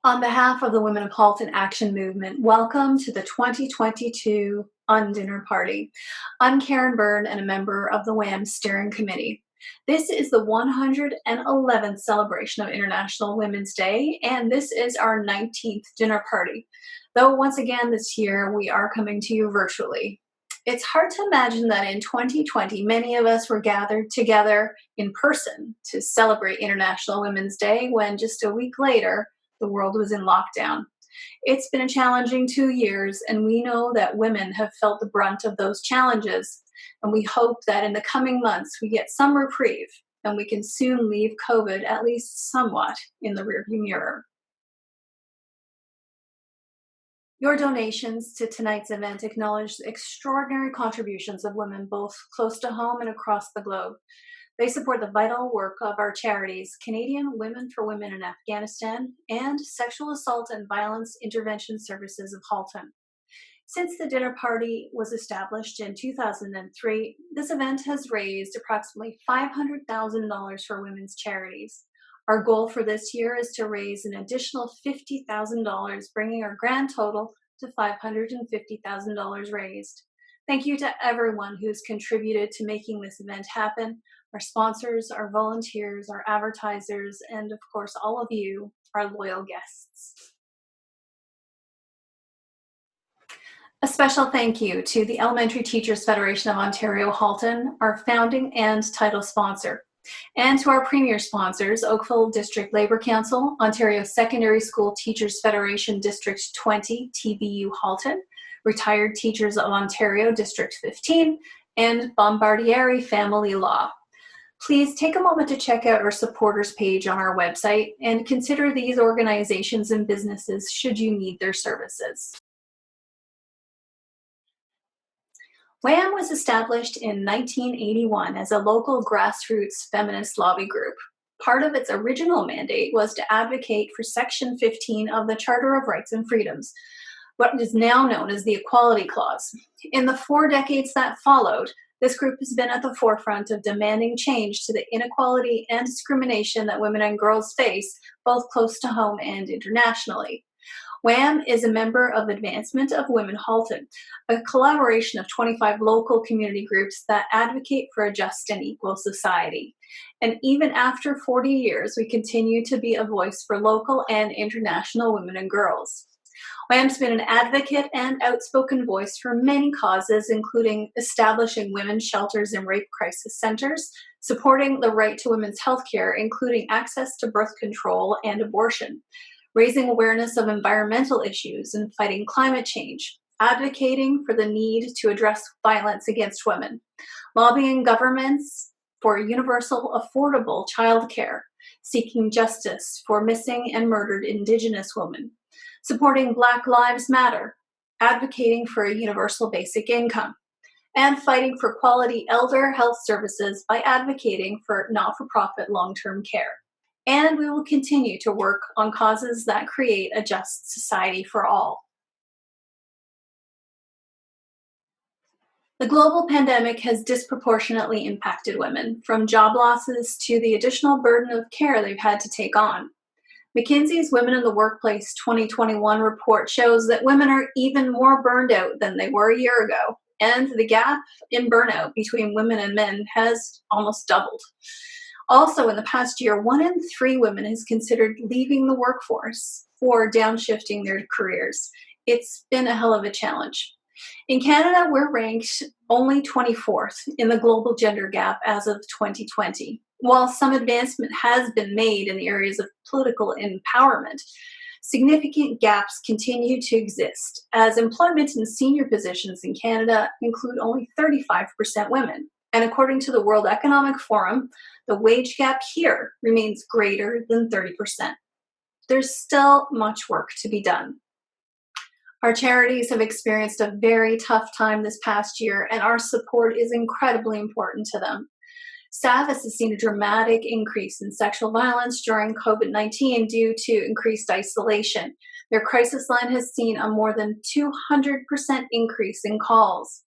On behalf of the Women of Halton Action Movement, welcome to the 2022 Undinner Party. I'm Karyn Byrne and a member of the WHAM Steering Committee. This is the 111th celebration of International Women's Day, and this is our 19th dinner party. Though once again this year we are coming to you virtually. It's hard to imagine that in 2020, many of us were gathered together in person to celebrate International Women's Day when just a week later, the world was in lockdown. It's been a challenging 2 years, and we know that women have felt the brunt of those challenges. And we hope that in the coming months we get some reprieve and we can soon leave COVID at least somewhat in the rearview mirror. Your donations to tonight's event acknowledge the extraordinary contributions of women both close to home and across the globe. They support the vital work of our charities, Canadian Women for Women in Afghanistan and Sexual Assault and Violence Intervention Services of Halton. Since the dinner party was established in 2003, this event has raised approximately $500,000 for women's charities. Our goal for this year is to raise an additional $50,000, bringing our grand total to $550,000 raised. Thank you to everyone who's contributed to making this event happen, our sponsors, our volunteers, our advertisers, and of course, all of you, our loyal guests. A special thank you to the Elementary Teachers Federation of Ontario Halton, our founding and title sponsor, and to our premier sponsors, Oakville District Labour Council, Ontario Secondary School Teachers Federation District 20, TBU Halton, Retired Teachers of Ontario District 15, and Bombardieri Family Law. Please take a moment to check out our supporters page on our website and consider these organizations and businesses should you need their services. WHAM was established in 1981 as a local grassroots feminist lobby group. Part of its original mandate was to advocate for Section 15 of the Charter of Rights and Freedoms, what is now known as the Equality Clause. In the 4 decades that followed, this group has been at the forefront of demanding change to the inequality and discrimination that women and girls face, both close to home and internationally. WHAM is a member of Advancement of Women Halton, a collaboration of 25 local community groups that advocate for a just and equal society. And even after 40 years, we continue to be a voice for local and international women and girls. WHAM's been an advocate and outspoken voice for many causes, including establishing women's shelters and rape crisis centers, supporting the right to women's health care, including access to birth control and abortion, raising awareness of environmental issues and fighting climate change, advocating for the need to address violence against women, lobbying governments for universal affordable childcare, seeking justice for missing and murdered Indigenous women, supporting Black Lives Matter, advocating for a universal basic income, and fighting for quality elder health services by advocating for not-for-profit long-term care. And we will continue to work on causes that create a just society for all. The global pandemic has disproportionately impacted women, from job losses to the additional burden of care they've had to take on. McKinsey's Women in the Workplace 2021 report shows that women are even more burned out than they were a year ago, and the gap in burnout between women and men has almost doubled. Also, in the past year, 1 in 3 women has considered leaving the workforce or downshifting their careers. It's been a hell of a challenge. In Canada, we're ranked only 24th in the global gender gap as of 2020. While some advancement has been made in the areas of political empowerment, significant gaps continue to exist, as employment in senior positions in Canada include only 35% women. And according to the World Economic Forum, the wage gap here remains greater than 30%. There's still much work to be done. Our charities have experienced a very tough time this past year, and our support is incredibly important to them. Staff has seen a dramatic increase in sexual violence during COVID-19 due to increased isolation. Their crisis line has seen a more than 200% increase in calls.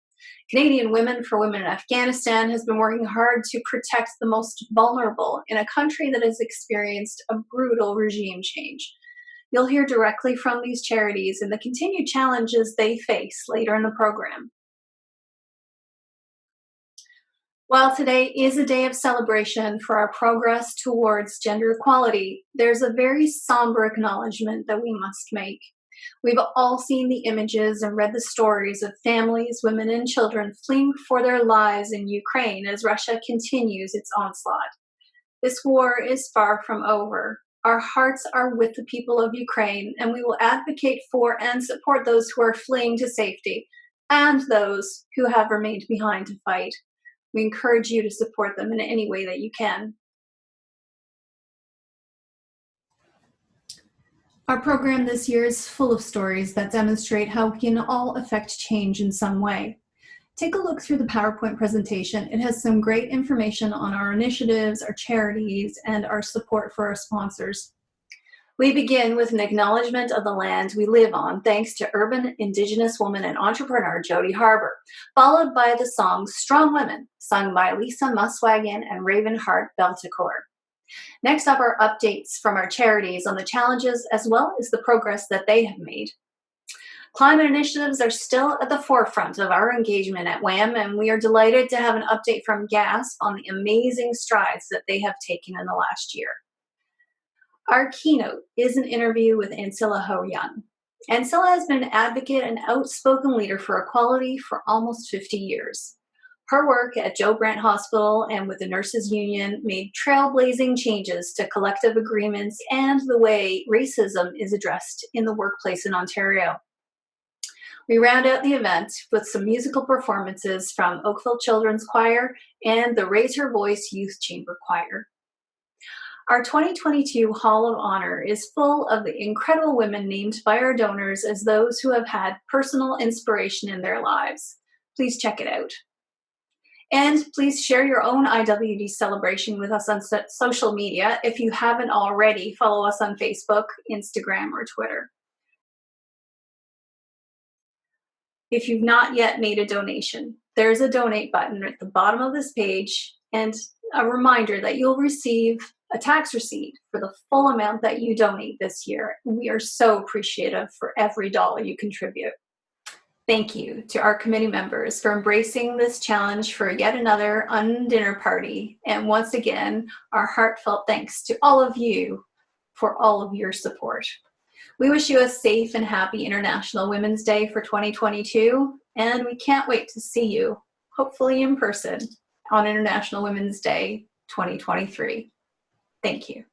Canadian Women for Women in Afghanistan has been working hard to protect the most vulnerable in a country that has experienced a brutal regime change. You'll hear directly from these charities and the continued challenges they face later in the program. While today is a day of celebration for our progress towards gender equality, there's a very somber acknowledgement that we must make. We've all seen the images and read the stories of families, women, and children fleeing for their lives in Ukraine as Russia continues its onslaught. This war is far from over. Our hearts are with the people of Ukraine, and we will advocate for and support those who are fleeing to safety and those who have remained behind to fight. We encourage you to support them in any way that you can. Our program this year is full of stories that demonstrate how we can all affect change in some way. Take a look through the PowerPoint presentation. It has some great information on our initiatives, our charities, and our support for our sponsors. We begin with an acknowledgement of the land we live on, thanks to urban Indigenous woman and entrepreneur Jody Harbour, followed by the song Strong Women, sung by Lisa Muswagon and Ravenheart Belticor. Next up are updates from our charities on the challenges as well as the progress that they have made. Climate initiatives are still at the forefront of our engagement at WHAM, and we are delighted to have an update from GASP on the amazing strides that they have taken in the last year. Our keynote is an interview with Ancilla Ho Young. Ancilla has been an advocate and outspoken leader for equality for almost 50 years. Her work at Joe Brant Hospital and with the Nurses Union made trailblazing changes to collective agreements and the way racism is addressed in the workplace in Ontario. We round out the event with some musical performances from Oakville Children's Choir and the Raise Her Voice Youth Chamber Choir. Our 2022 Hall of Honor is full of the incredible women named by our donors as those who have had personal inspiration in their lives. Please check it out. And please share your own IWD celebration with us on social media. If you haven't already, follow us on Facebook, Instagram, or Twitter. If you've not yet made a donation, there's a donate button at the bottom of this page and a reminder that you'll receive a tax receipt for the full amount that you donate this year. We are so appreciative for every dollar you contribute. Thank you to our committee members for embracing this challenge for yet another undinner party. And once again, our heartfelt thanks to all of you for all of your support. We wish you a safe and happy International Women's Day for 2022, and we can't wait to see you, hopefully in person, on International Women's Day 2023. Thank you.